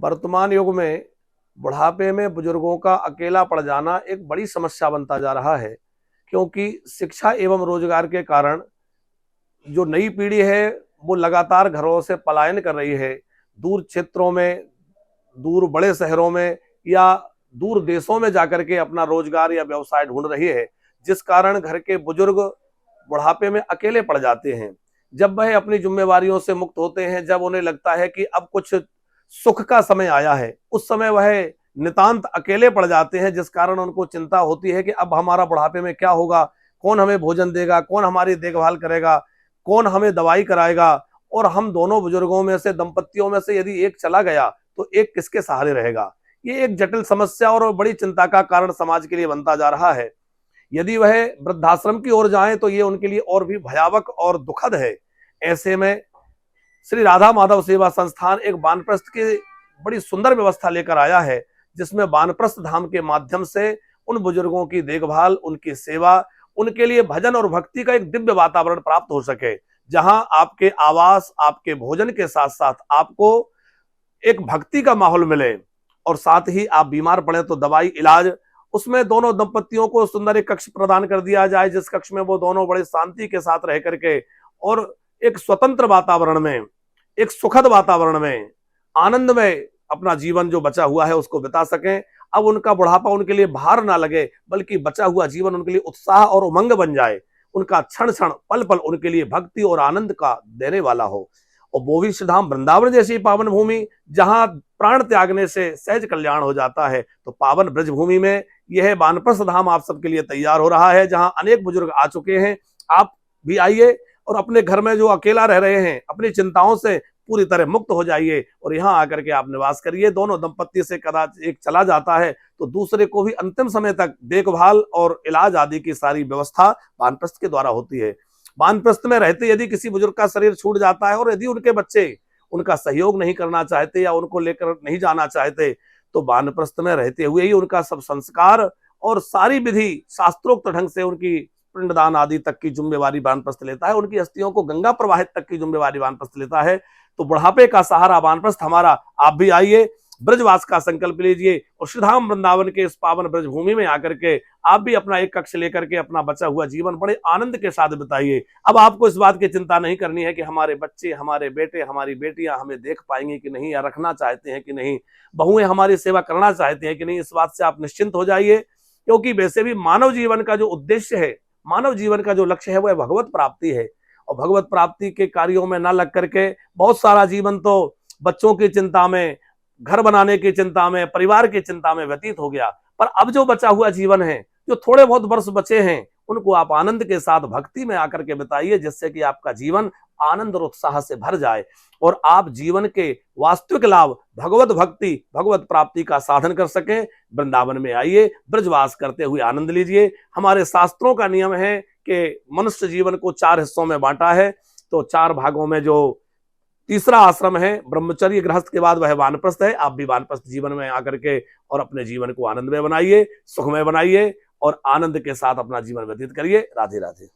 वर्तमान युग में बुढ़ापे में बुजुर्गों का अकेला पड़ जाना एक बड़ी समस्या बनता जा रहा है, क्योंकि शिक्षा एवं रोजगार के कारण जो नई पीढ़ी है वो लगातार घरों से पलायन कर रही है। दूर क्षेत्रों में, दूर बड़े शहरों में या दूर देशों में जाकर के अपना रोजगार या व्यवसाय ढूंढ रही है, जिस कारण घर के बुजुर्ग बुढ़ापे में अकेले पड़ जाते हैं। जब वह अपनी जिम्मेवारियों से मुक्त होते हैं, जब उन्हें लगता है कि अब कुछ सुख का समय आया है, उस समय वह नितांत अकेले पड़ जाते हैं, जिस कारण उनको चिंता होती है कि अब हमारा बुढ़ापे में क्या होगा, कौन हमें भोजन देगा, कौन हमारी देखभाल करेगा, कौन हमें दवाई कराएगा। और हम दोनों बुजुर्गों में से, दंपतियों में से यदि एक चला गया तो एक किसके सहारे रहेगा। ये एक जटिल समस्या और बड़ी चिंता का कारण समाज के लिए बनता जा रहा है। यदि वह वृद्धाश्रम की ओर जाएं तो ये उनके लिए और भी भयावह और दुखद है। ऐसे में श्री राधा माधव सेवा संस्थान एक वानप्रस्थ की बड़ी सुंदर व्यवस्था लेकर आया है, जिसमें वानप्रस्थ धाम के माध्यम से उन बुजुर्गों की देखभाल, उनकी सेवा, उनके लिए भजन और भक्ति का एक दिव्य वातावरण प्राप्त हो सके, जहां आपके आवास, आपके भोजन के साथ साथ आपको एक भक्ति का माहौल मिले, और साथ ही आप बीमार पड़े तो दवाई, इलाज, उसमें दोनों दंपतियों को सुंदर एक कक्ष प्रदान कर दिया जाए, जिस कक्ष में वो दोनों बड़े शांति के साथ रह करके और एक स्वतंत्र वातावरण में, एक सुखद वातावरण में, आनंद में अपना जीवन जो बचा हुआ है उसको बिता सकें। अब उनका बुढ़ापा उनके लिए भार ना लगे, बल्कि बचा हुआ जीवन उनके लिए उत्साह और उमंग बन जाए। उनका क्षण क्षण, पल पल उनके लिए भक्ति और आनंद का देने वाला हो। और वो भी श्री धाम वृंदावन जैसी पावन भूमि, जहां प्राण त्यागने से सहज कल्याण हो जाता है, तो पावन ब्रज भूमि में यह वानप्रस्थ धाम आप सबके लिए तैयार हो रहा है, जहां अनेक बुजुर्ग आ चुके हैं। आप भी आइए और अपने घर में जो अकेला रह रहे हैं, अपनी चिंताओं से पूरी तरह मुक्त हो जाइए और यहाँ आकर के आप निवास करिए। दोनों दंपत्ति से कदाच एक चला जाता है तो दूसरे को भी अंतिम समय तक देखभाल और इलाज आदि की सारी व्यवस्था वानप्रस्थ के द्वारा होती है। वानप्रस्थ में रहते यदि किसी बुजुर्ग का शरीर छूट जाता है और यदि उनके बच्चे उनका सहयोग नहीं करना चाहते या उनको लेकर नहीं जाना चाहते, तो वानप्रस्थ में रहते हुए ही उनका सब संस्कार और सारी विधि शास्त्रोक्त ढंग से उनकी पिंडदान आदि तक की जिम्मेवारी वानप्रस्थ लेता है। उनकी अस्थियों को गंगा प्रवाहित तक की जिम्मेवारी वानप्रस्थ लेता है। तो बुढ़ापे का सहारा वानप्रस्थ हमारा। आप भी आइए, ब्रजवास का संकल्प लीजिए और श्रीधाम वृंदावन के इस पावन ब्रज भूमि में आकर के आप भी अपना एक कक्ष लेकर के अपना बचा हुआ जीवन बड़े आनंद के साथ बिताइए। अब आपको इस बात की चिंता नहीं करनी है कि हमारे बच्चे, हमारे बेटे, हमारी बेटियां हमें देख पाएंगे कि नहीं, या रखना चाहते हैं कि नहीं, बहुएं हमारी सेवा करना चाहते हैं कि नहीं। इस बात से आप निश्चिंत हो जाइए, क्योंकि वैसे भी मानव जीवन का जो उद्देश्य है, मानव जीवन का जो लक्ष्य है, वह भगवत प्राप्ति है। और भगवत प्राप्ति के कार्यों में न लग करके बहुत सारा जीवन तो बच्चों की चिंता में, घर बनाने की चिंता में, परिवार की चिंता में व्यतीत हो गया। पर अब जो बचा हुआ जीवन है, जो थोड़े बहुत वर्ष बचे हैं, उनको आप आनंद के साथ भक्ति में आकर के बिताइए, जिससे कि आपका जीवन आनंद और उत्साह से भर जाए और आप जीवन के वास्तविक लाभ, भगवत भक्ति, भगवत प्राप्ति का साधन कर सकें। वृंदावन में आइए, ब्रजवास करते हुए आनंद लीजिए। हमारे शास्त्रों का नियम है कि मनुष्य जीवन को 4 हिस्सों में बांटा है, तो 4 भागों में जो तीसरा आश्रम है ब्रह्मचर्य गृहस्थ के बाद वह वानप्रस्थ है। आप भी वानप्रस्थ जीवन में आकर के और अपने जीवन को आनंदमय बनाइए, सुखमय बनाइए और आनंद के साथ अपना जीवन व्यतीत करिए। राधे राधे।